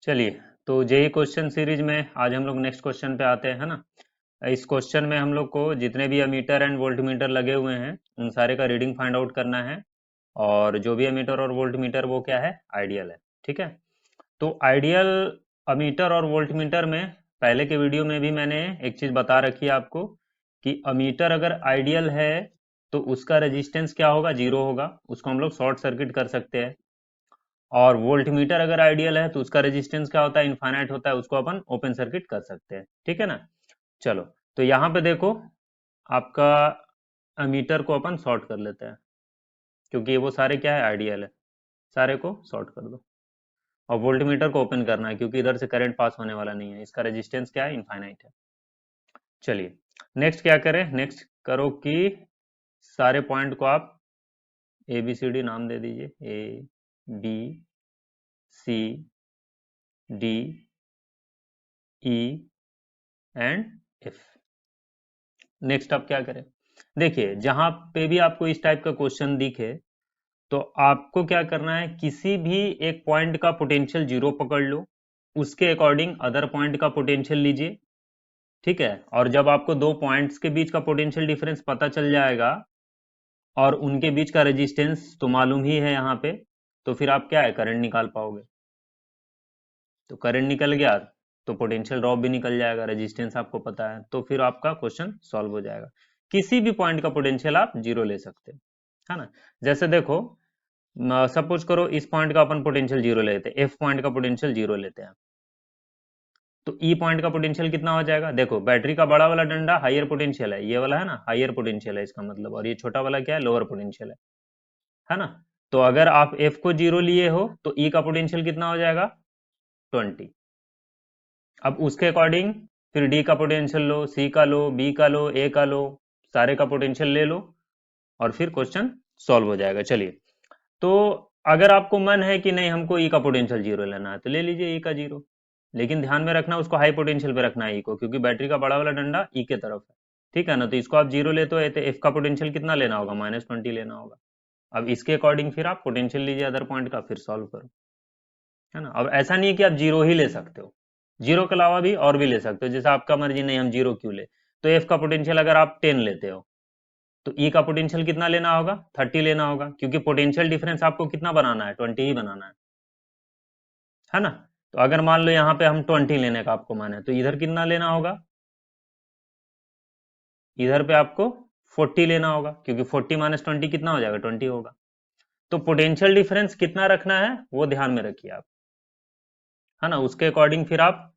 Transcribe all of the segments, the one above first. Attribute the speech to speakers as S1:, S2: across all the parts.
S1: चलिए, तो JEE question series में आज हम लोग नेक्स्ट क्वेश्चन पे आते हैं, है ना। इस क्वेश्चन में हम लोग को जितने भी अमीटर एंड वोल्टमीटर लगे हुए हैं उन सारे का रीडिंग फाइंड आउट करना है। और जो भी अमीटर और वोल्टमीटर वो क्या है, आइडियल है। ठीक है। तो आइडियल अमीटर और वोल्टमीटर में पहले के वीडियो में भी मैंने एक चीज बता रखी है आपको कि अमीटर अगर आइडियल है तो उसका रेजिस्टेंस क्या होगा, जीरो होगा। उसको हम लोग शॉर्ट सर्किट कर सकते हैं। और वोल्टमीटर अगर आइडियल है तो उसका रेजिस्टेंस क्या होता है, इनफाइनाइट होता है। उसको अपन ओपन सर्किट कर सकते हैं। ठीक है ना। चलो, तो यहाँ पे देखो, आपका अमीटर को अपन शॉर्ट कर लेते हैं क्योंकि वो सारे क्या है, आइडियल है। सारे को शॉर्ट कर दो। और वोल्टमीटर को ओपन करना है क्योंकि इधर से करंट पास होने वाला नहीं है। इसका रेजिस्टेंस क्या है, इनफाइनाइट है। चलिए, नेक्स्ट क्या करें, नेक्स्ट करो कि सारे पॉइंट को आप ए बी सी डी नाम दे दीजिए। A B C D E and F. Next आप क्या करें, देखिए जहां पे भी आपको इस टाइप का क्वेश्चन दिखे तो आपको क्या करना है, किसी भी एक पॉइंट का पोटेंशियल जीरो पकड़ लो, उसके अकॉर्डिंग अदर पॉइंट का पोटेंशियल लीजिए। ठीक है। और जब आपको दो पॉइंट्स के बीच का पोटेंशियल डिफरेंस पता चल जाएगा और उनके बीच का रेजिस्टेंस तो मालूम ही है यहाँ पे, तो फिर आप क्या है, करंट निकाल पाओगे। तो करंट निकल गया तो पोटेंशियल ड्रॉप भी निकल जाएगा, रेजिस्टेंस आपको पता है, तो फिर आपका क्वेश्चन सॉल्व हो जाएगा। किसी भी पॉइंट का पोटेंशियल आप जीरो ले सकते हैं, है ना। जैसे देखो, सपोज करो इस पॉइंट का अपन पोटेंशियल जीरो लेते हैं, एफ पॉइंट का पोटेंशियल जीरो लेते हैं। तो ई पॉइंट का पोटेंशियल कितना हो जाएगा, देखो बैटरी का बड़ा वाला डंडा हायर पोटेंशियल है, ये वाला है ना हायर पोटेंशियल है इसका मतलब, और ये छोटा वाला क्या है, लोअर पोटेंशियल है ना। तो अगर आप एफ को जीरो लिए हो तो ई का पोटेंशियल कितना हो जाएगा, 20। अब उसके अकॉर्डिंग फिर डी का पोटेंशियल लो, सी का लो, बी का लो, ए का लो, सारे का पोटेंशियल ले लो और फिर क्वेश्चन सॉल्व हो जाएगा। चलिए, तो अगर आपको मन है कि नहीं हमको ई का पोटेंशियल जीरो लेना है तो ले लीजिए ई का जीरो। लेकिन ध्यान में रखना उसको हाई पोटेंशियल पे रखना है ई को, क्योंकि बैटरी का बड़ा वाला डंडा ई के तरफ है। ठीक है ना। तो इसको आप जीरो लेते हो तो एफ का पोटेंशियल कितना लेना होगा, -20 लेना होगा। अब इसके अकॉर्डिंग फिर आप पोटेंशियल लीजिए अदर पॉइंट का, फिर सॉल्व करो, है ना। अब ऐसा नहीं है कि आप जीरो ही ले सकते हो, जीरो के अलावा भी और भी ले सकते हो, जैसे आपका मर्जी, नहीं हम जीरो क्यों ले। तो एफ का पोटेंशियल अगर आप 10 लेते हो तो ई का पोटेंशियल कितना लेना होगा, 30 लेना होगा, क्योंकि पोटेंशियल डिफरेंस आपको कितना बनाना है, 20 ही बनाना है ना। तो अगर मान लो यहाँ पे हम 20 लेने का आपको माने तो इधर कितना लेना होगा, इधर पे आपको 40 लेना होगा, क्योंकि 40 - 20 कितना हो जाएगा, 20 होगा। तो पोटेंशियल डिफरेंस कितना रखना है वो ध्यान में रखिए आप, है ना। उसके अकॉर्डिंग फिर आप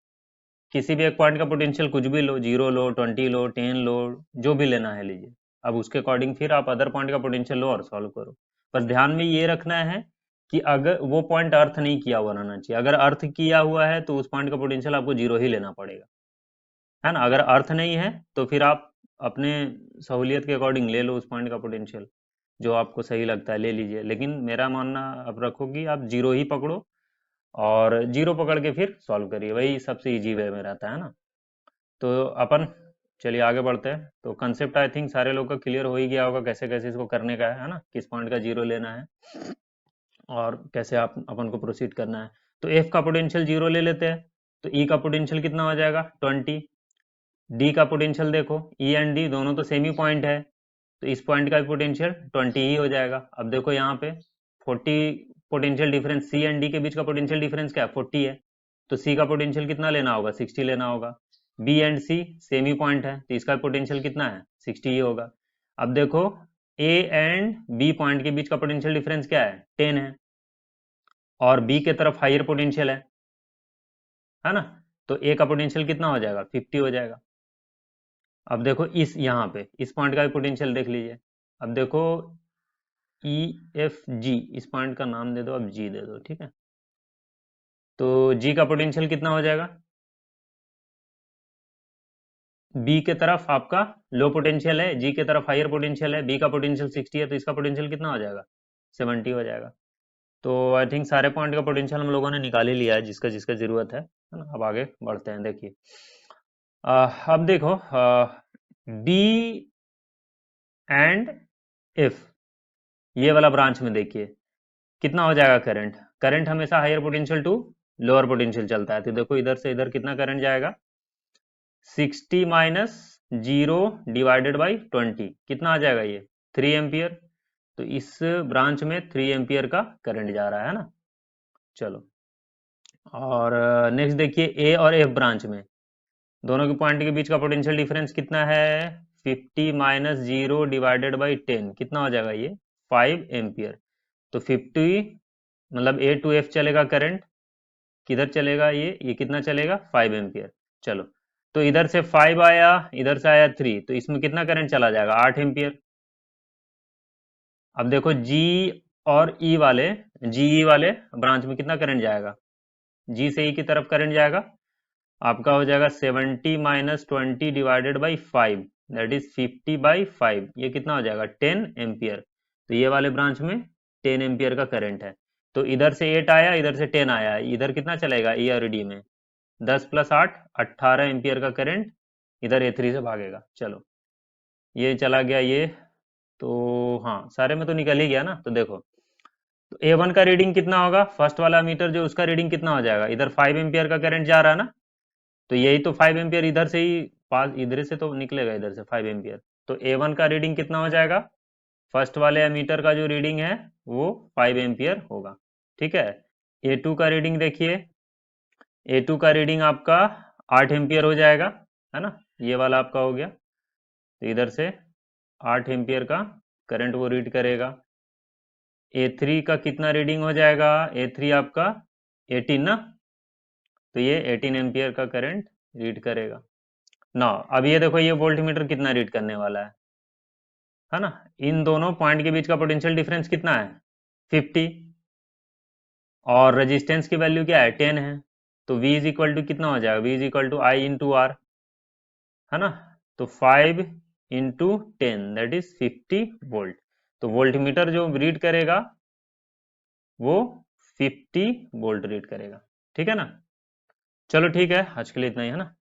S1: किसी भी एक पॉइंट का पोटेंशियल कुछ भी लो, जीरो लो, 20 लो, 10 लो, जो भी लेना है लीजिए। अब उसके अकॉर्डिंग फिर आप अदर पॉइंट का पोटेंशियल लो और सॉल्व करो। पर ध्यान में ये रखना है कि अगर वो पॉइंट अर्थ नहीं किया हुआ रहना चाहिए, अगर अर्थ किया हुआ है तो उस पॉइंट का पोटेंशियल आपको जीरो ही लेना पड़ेगा, है ना। अगर अर्थ नहीं है तो फिर आप अपने सहूलियत के अकॉर्डिंग ले लो उस पॉइंट का पोटेंशियल, जो आपको सही लगता है ले लीजिए। लेकिन मेरा मानना अब रखो कि आप जीरो ही पकड़ो और जीरो पकड़ के फिर सॉल्व करिए, वही सबसे इजी वे में रहता है ना। तो अपन चलिए आगे बढ़ते हैं। तो कंसेप्ट आई थिंक सारे लोग का क्लियर हो ही गया होगा, कैसे कैसे इसको करने का है ना, किस पॉइंट का जीरो लेना है और कैसे आप अपन को प्रोसीड करना है। तो एफ का पोटेंशियल जीरो ले लेते हैं, तो ई का पोटेंशियल कितना हो जाएगा, 20। डी का पोटेंशियल देखो, ई एंड डी दोनों तो सेम ही पॉइंट है, तो इस पॉइंट का भी पोटेंशियल 20 ही हो जाएगा। अब देखो यहाँ पे 40 potential difference, C and D के बीच का पोटेंशियल डिफरेंस क्या है, 40 है। तो सी का पोटेंशियल कितना लेना होगा, 60 लेना होगा। बी एंड सी सेम ही पॉइंट है तो इसका पोटेंशियल कितना है, 60 ही होगा। अब देखो ए एंड बी पॉइंट के बीच का पोटेंशियल डिफरेंस क्या है, 10 है, और बी के तरफ हायर पोटेंशियल है ना। तो ए का पोटेंशियल कितना हो जाएगा, 50 हो जाएगा। अब देखो इस यहाँ पे इस पॉइंट का भी पोटेंशियल देख लीजिए। अब देखो ई एफ जी, इस पॉइंट का नाम दे दो, अब जी दे दो, ठीक है। तो जी का पोटेंशियल कितना हो जाएगा, बी के तरफ आपका लो पोटेंशियल है, जी के तरफ हायर पोटेंशियल है, बी का पोटेंशियल 60 है तो इसका पोटेंशियल कितना हो जाएगा, 70 हो जाएगा। तो आई थिंक सारे पॉइंट का पोटेंशियल हम लोगों ने निकाल ही लिया है, जिसका जिसका जरूरत है ना। अब आगे बढ़ते हैं, देखिए अब देखो बी एंड एफ, ये वाला ब्रांच में देखिए कितना हो जाएगा करंट, करंट हमेशा higher potential to lower potential चलता है। तो देखो इधर से इधर कितना करंट जाएगा, 60 माइनस 0 डिवाइडेड बाई 20 कितना आ जाएगा ये 3 एम्पियर। तो इस ब्रांच में 3 एम्पियर का करंट जा रहा है ना। चलो, और नेक्स्ट देखिए ए और एफ ब्रांच में दोनों के पॉइंट के बीच का पोटेंशियल डिफरेंस कितना है, 50 माइनस 0 डिवाइडेड बाई 10 कितना हो जाएगा ये 5 एम्पियर। तो 50 मतलब ए टू एफ चलेगा करंट, किधर चलेगा ये कितना चलेगा 5 एम्पियर। चलो, तो इधर से 5 आया, इधर से आया 3, तो इसमें कितना करंट चला जाएगा 8 एम्पियर। अब देखो जी और ई वाले, जीई वाले ब्रांच में कितना करंट जाएगा, जी से ई की तरफ करंट जाएगा, आपका हो जाएगा 70 minus 20 divided by 5 that is 50 by 5, ये कितना हो जाएगा 10 एम्पियर। तो ये वाले ब्रांच में 10 एम्पियर का करंट है। तो इधर से 8 आया, इधर से 10 आया, इधर कितना चलेगा ई और डी में 10 प्लस 8 18 एम्पियर का करंट इधर ए3 से भागेगा। चलो, ये चला गया ये, तो हाँ सारे में तो निकल ही गया ना। तो देखो, तो A1 का रीडिंग कितना होगा, फर्स्ट वाला मीटर जो उसका रीडिंग कितना हो जाएगा, इधर 5 एम्पियर का करंट जा रहा है ना, तो यही तो 5 एम्पियर इधर से ही पास, इधर से तो निकलेगा इधर से 5 एम्पियर। तो A1 का रीडिंग कितना हो जाएगा, फर्स्ट वाले एमीटर का जो रीडिंग है वो 5 एम्पियर होगा। ठीक है, A2 का रीडिंग देखिए, A2 का रीडिंग आपका 8 एम्पियर हो जाएगा, है ना, ये वाला आपका हो गया। तो इधर से 8 एम्पियर का करंट वो रीड करेगा। A3 का कितना रीडिंग हो जाएगा, A3 आपका 18 ना, तो ये 18 एम्पियर का करंट रीड करेगा ना। अब ये देखो ये वोल्टमीटर कितना रीड करने वाला है ना, इन दोनों पॉइंट के बीच का पोटेंशियल डिफरेंस कितना है 50, और रेजिस्टेंस की वैल्यू क्या है 10 है। तो V इज इक्वल टू कितना हो जाएगा, V is equal to I into R, है ना। तो 5 इंटू 10 दैट इज 50 वोल्ट। तो वोल्टमीटर जो रीड करेगा वो 50 वोल्ट रीड करेगा। ठीक है ना। चलो ठीक है, आज के लिए इतना ही है ना।